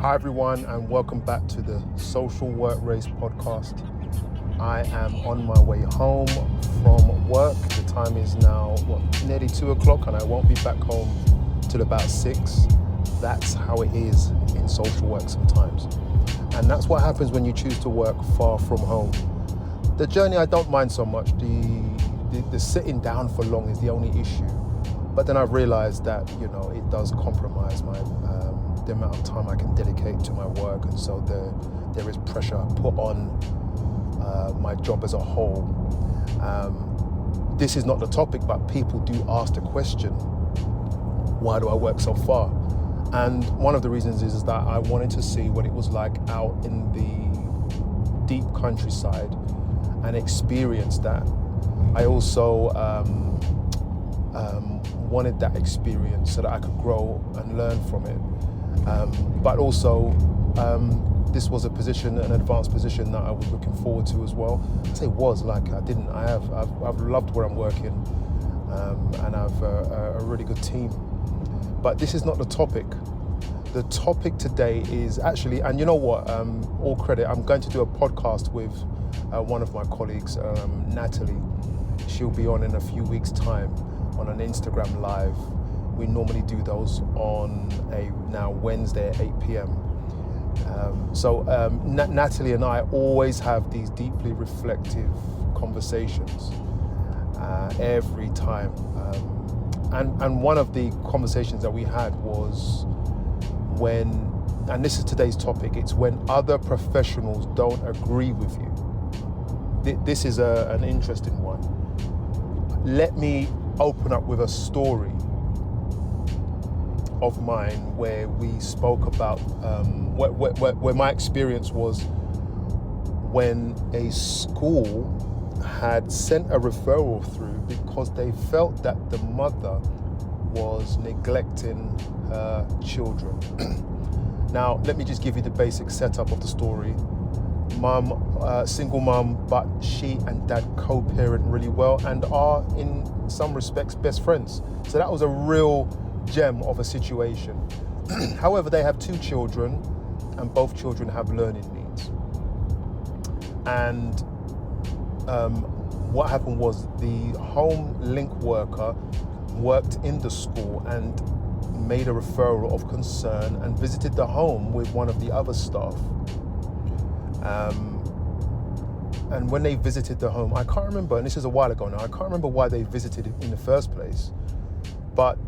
Hi everyone, and welcome back to the Social Work Race podcast. I am on my way home from work. The time is now nearly 2 o'clock, and I won't be back home till about 6. That's how it is in social work sometimes, and that's what happens when you choose to work far from home. The journey I don't mind so much. The sitting down for long is the only issue, but then I've realised that it does compromise my the amount of time I can dedicate to my work, and so there is pressure put on my job as a whole. This is not the topic, but people do ask the question, why do I work so far? And one of the reasons is that I wanted to see what it was like out in the deep countryside and experience that. I also wanted that experience so that I could grow and learn from it. But also, this was a position, an advanced position that I was looking forward to as well. I say was, like I didn't. I've loved where I'm working, and I've a really good team. But this is not the topic. The topic today is actually, and you know what? All credit. I'm going to do a podcast with one of my colleagues, Natalie. She'll be on in a few weeks' time on an Instagram live. We normally do those on now Wednesday at 8 p.m. Natalie and I always have these deeply reflective conversations every time. And one of the conversations that we had was when, and this is today's topic, it's when other professionals don't agree with you. This is an interesting one. Let me open up with a story of mine where we spoke about where my experience was when a school had sent a referral through because they felt that the mother was neglecting her children. Now, let me just give you the basic setup of the story. Mum, single mum, but she and dad co-parent really well and are in some respects best friends. So that was a real gem of a situation. However, they have 2 children and both children have learning needs. And what happened was the home link worker worked in the school and made a referral of concern and visited the home with one of the other staff. And when they visited the home, I can't remember, and this is a while ago now, I can't remember why they visited it in the first place, but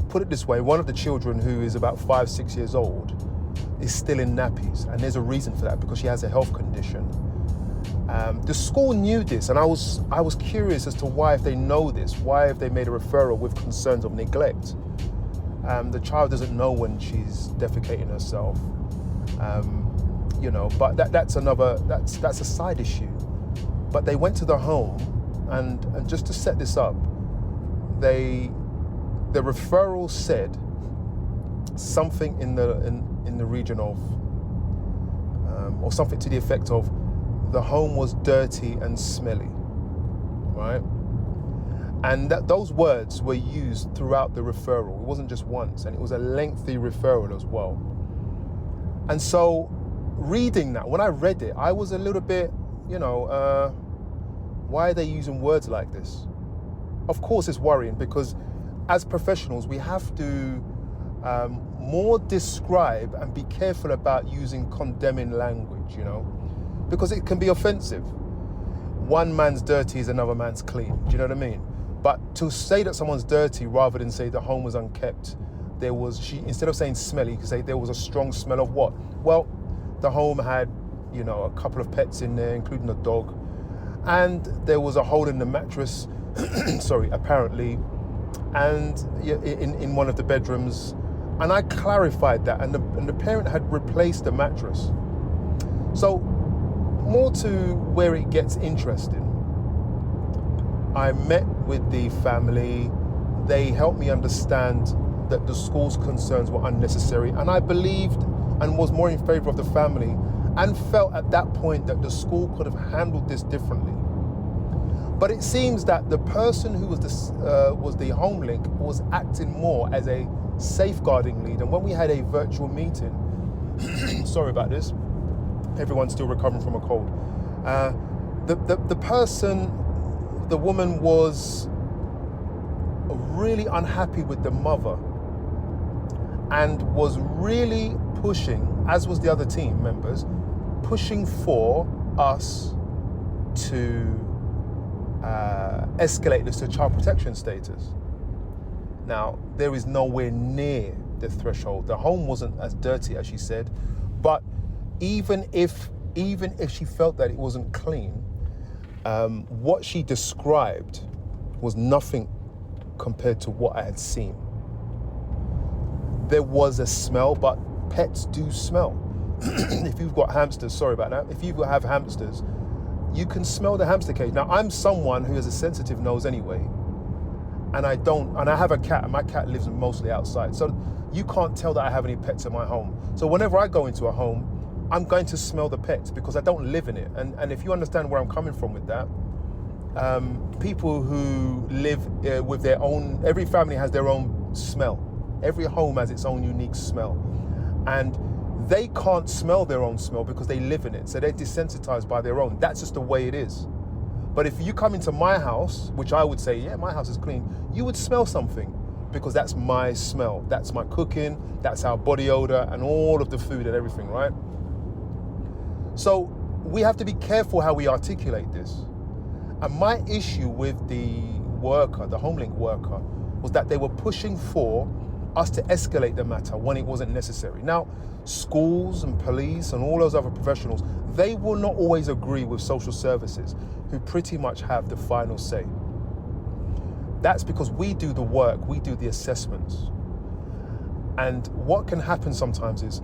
put it this way, one of the children, who is about 5-6 years old, is still in nappies, and there's a reason for that, because she has a health condition. The school knew this, and I was curious as to why, if they know this, why have they made a referral with concerns of neglect? The child doesn't know when she's defecating herself, but that's a side issue. But they went to the home, and just to set this up, the referral said something in the region of, or something to the effect of, the home was dirty and smelly, right? And those words were used throughout the referral. It wasn't just once, and it was a lengthy referral as well. And so, reading that, when I read it, I was a little bit, why are they using words like this? Of course, it's worrying, because as professionals, we have to more describe and be careful about using condemning language, because it can be offensive. One man's dirty is another man's clean. Do you know what I mean? But to say that someone's dirty rather than say the home was unkept, instead of saying smelly, you could say there was a strong smell of what? Well, the home had, a couple of pets in there, including a dog, and there was a hole in the mattress, apparently, and in one of the bedrooms, and I clarified that, and the parent had replaced the mattress. So, more to where it gets interesting, I met with the family. They helped me understand that the school's concerns were unnecessary, and I believed and was more in favour of the family, and felt at that point that the school could have handled this differently. But it seems that the person who was the home link was acting more as a safeguarding lead. And when we had a virtual meeting, sorry about this, everyone's still recovering from a cold. The woman was really unhappy with the mother and was really pushing, as was the other team members, pushing for us to escalate this to child protection status. Now, there is nowhere near the threshold. The home wasn't as dirty as she said, but even if she felt that it wasn't clean, what she described was nothing compared to what I had seen. There was a smell, but pets do smell. If you've got hamsters, sorry about that, if you have hamsters, you can smell the hamster cage. Now, I'm someone who has a sensitive nose anyway, and I have a cat, and my cat lives mostly outside. So you can't tell that I have any pets in my home. So whenever I go into a home, I'm going to smell the pets because I don't live in it. And if you understand where I'm coming from with that, people who live with their own, every family has their own smell. Every home has its own unique smell. And they can't smell their own smell because they live in it. So they're desensitized by their own. That's just the way it is. But if you come into my house, which I would say, yeah, my house is clean, you would smell something because that's my smell. That's my cooking, that's our body odor and all of the food and everything, right? So we have to be careful how we articulate this. And my issue with the worker, the HomeLink worker, was that they were pushing for us to escalate the matter when it wasn't necessary. Now, schools and police and all those other professionals, they will not always agree with social services, who pretty much have the final say. That's because we do the work, we do the assessments. And what can happen sometimes is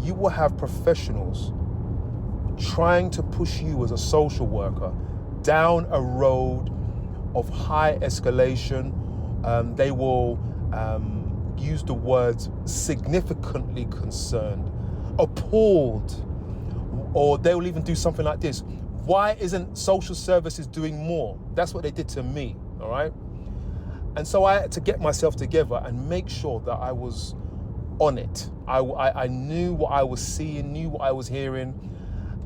you will have professionals trying to push you as a social worker down a road of high escalation. They will use the words significantly concerned, appalled, or they will even do something like this. Why isn't social services doing more? That's what they did to me, all right? And so I had to get myself together and make sure that I was on it. I knew what I was seeing, knew what I was hearing.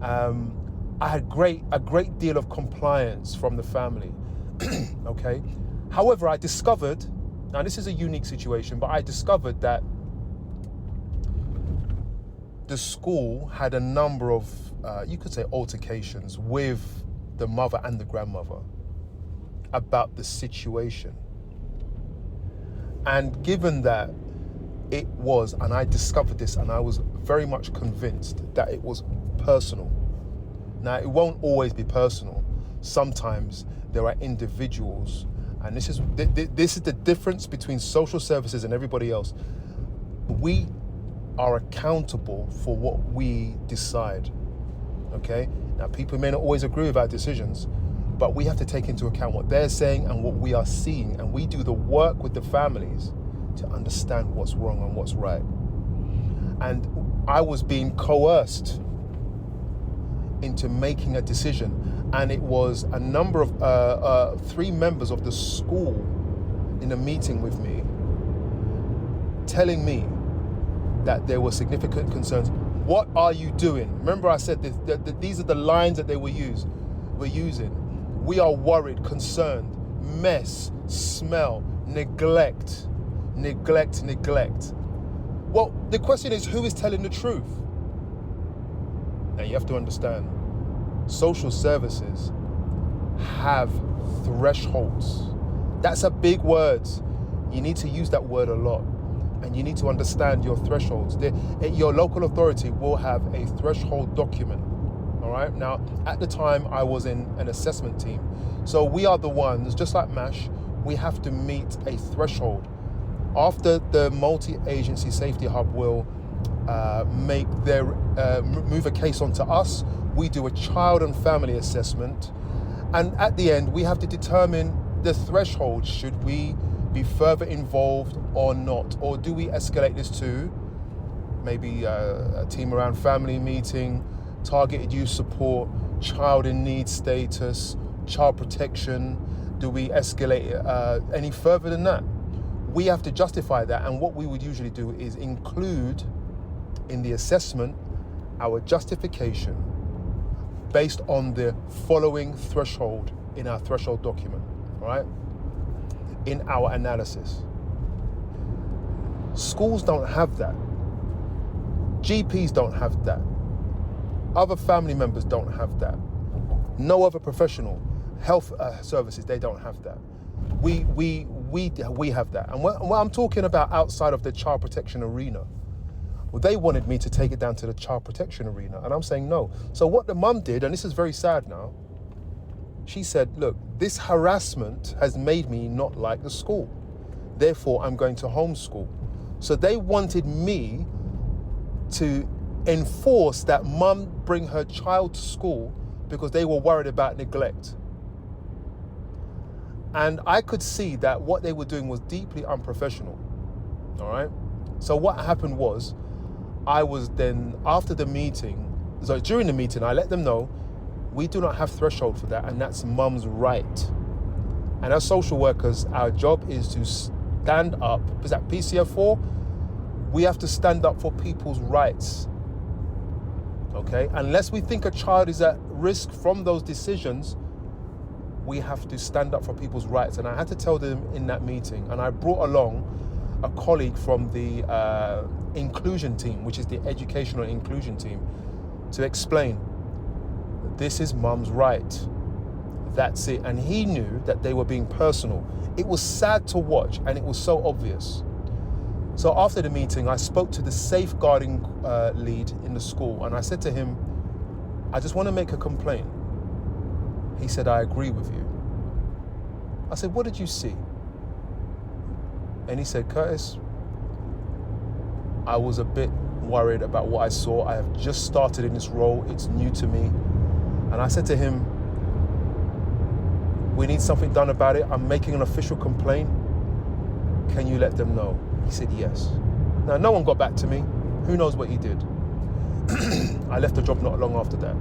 I had a great deal of compliance from the family, okay? However, I discovered, now this is a unique situation, but I discovered that the school had a number of, you could say, altercations with the mother and the grandmother about the situation. And given that it was, and I discovered this and I was very much convinced that it was personal. Now, it won't always be personal. Sometimes there are individuals, and this is the difference between social services and everybody else. We are accountable for what we decide, okay? Now, people may not always agree with our decisions, but we have to take into account what they're saying and what we are seeing, and we do the work with the families to understand what's wrong and what's right. And I was being coerced into making a decision, and it was a number of 3 members of the school in a meeting with me telling me that there were significant concerns. What are you doing? Remember I said that these are the lines that they were using. We are worried, concerned, mess, smell, neglect. Well, the question is, who is telling the truth? Now you have to understand, social services have thresholds. That's a big word. You need to use that word a lot. And you need to understand your thresholds. Your local authority will have a threshold document. All right. Now, at the time, I was in an assessment team. So we are the ones, just like MASH, we have to meet a threshold. After the multi-agency safety hub will move a case onto us, we do a child and family assessment. And at the end, we have to determine the threshold. Should we be further involved or not? Or do we escalate this to maybe a team around family meeting, targeted youth support, child in need status, child protection? Do we escalate it any further than that? we have to justify that. And what we would usually do is include in the assessment our justification based on the following threshold in our threshold document, all right? In our analysis. Schools don't have that. GPs don't have that. Other family members don't have that. No other professional, health services, they don't have that. We have that. And what I'm talking about outside of the child protection arena, well, they wanted me to take it down to the child protection arena, and I'm saying no. So what the mum did, and this is very sad now, she said, look, this harassment has made me not like the school. Therefore, I'm going to homeschool. So they wanted me to enforce that mum bring her child to school because they were worried about neglect. And I could see that what they were doing was deeply unprofessional, all right? So what happened was, I was then, after the meeting, so during the meeting, I let them know, we do not have threshold for that, and that's mum's right. And as social workers, our job is to stand up, is that PCF4? We have to stand up for people's rights, okay? Unless we think a child is at risk from those decisions, we have to stand up for people's rights. And I had to tell them in that meeting, and I brought along a colleague from the inclusion team, which is the educational inclusion team, to explain, this is mum's right. That's it. And he knew that they were being personal. It was sad to watch, and it was so obvious. So after the meeting, I spoke to the safeguarding lead in the school, and I said to him, I just want to make a complaint. He said, I agree with you. I said, what did you see? And he said, Curtis, I was a bit worried about what I saw. I have just started in this role. It's new to me. And I said to him, we need something done about it. I'm making an official complaint. Can you let them know? He said, yes. Now, no one got back to me. Who knows what he did? I left the job not long after that.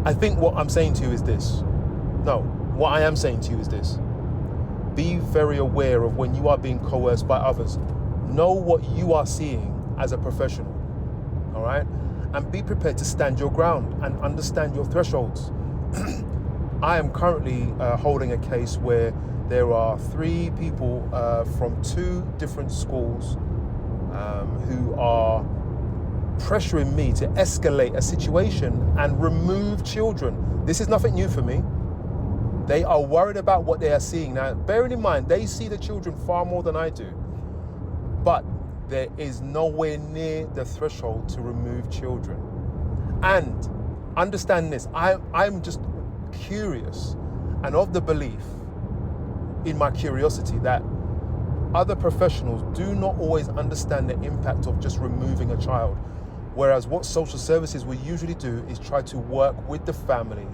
I think what I'm saying to you is this. No, what I am saying to you is this. Be very aware of when you are being coerced by others. Know what you are seeing as a professional, all right? And be prepared to stand your ground and understand your thresholds. I am currently holding a case where there are 3 people from 2 different schools who are pressuring me to escalate a situation and remove children. This is nothing new for me. They are worried about what they are seeing. Now, bearing in mind, they see the children far more than I do. But there is nowhere near the threshold to remove children. And understand this, I'm just curious and of the belief, in my curiosity, that other professionals do not always understand the impact of just removing a child. Whereas what social services will usually do is try to work with the family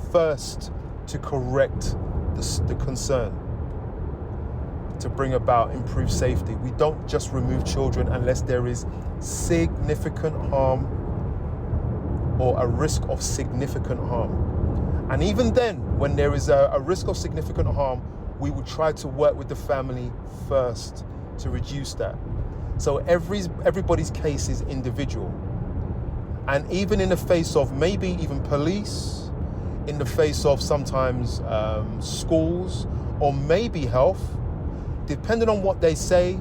first to correct the concern, to bring about improved safety. We don't just remove children unless there is significant harm or a risk of significant harm. And even then, when there is a risk of significant harm, we will try to work with the family first to reduce that. So everybody's case is individual. And even in the face of maybe even police, in the face of sometimes schools, or maybe health, depending on what they say,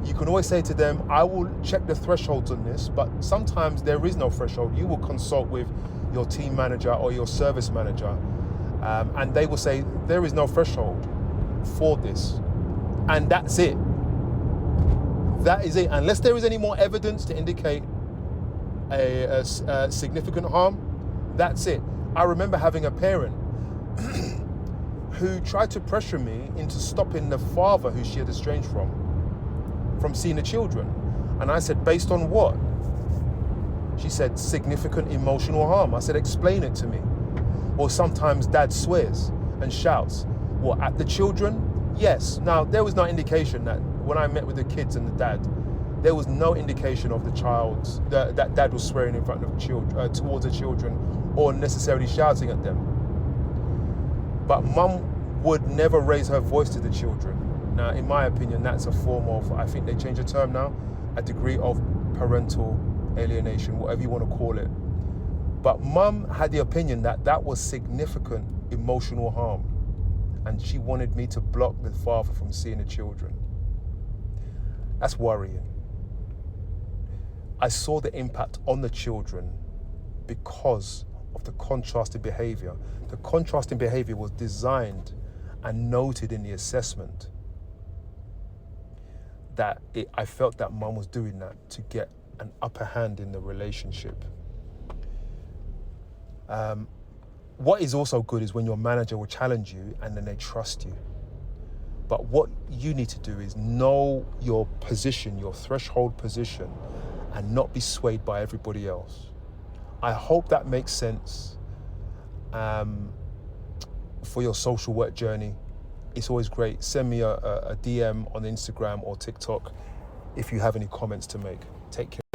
you can always say to them, I will check the thresholds on this, but sometimes there is no threshold. You will consult with your team manager or your service manager, and they will say, there is no threshold for this. And that's it. That is it. Unless there is any more evidence to indicate a significant harm, that's it. I remember having a parent who tried to pressure me into stopping the father who she had estranged from seeing the children. And I said, based on what? She said, significant emotional harm. I said, explain it to me. Or sometimes dad swears and shouts. What, at the children? Yes. Now, there was no indication that when I met with the kids and the dad, there was no indication of that dad was swearing in front of children, towards the children, or necessarily shouting at them. But mum would never raise her voice to the children. Now, in my opinion, that's a form of, I think they changed the term now, a degree of parental alienation, whatever you want to call it. But mum had the opinion that that was significant emotional harm, and she wanted me to block the father from seeing the children. That's worrying. I saw the impact on the children because of the contrasting behavior. The contrasting behavior was designed and noted in the assessment that I felt that mum was doing that to get an upper hand in the relationship. What is also good is when your manager will challenge you and then they trust you. But what you need to do is know your position, your threshold position, and not be swayed by everybody else. I hope that makes sense for your social work journey. It's always great. Send me a DM on Instagram or TikTok if you have any comments to make. Take care.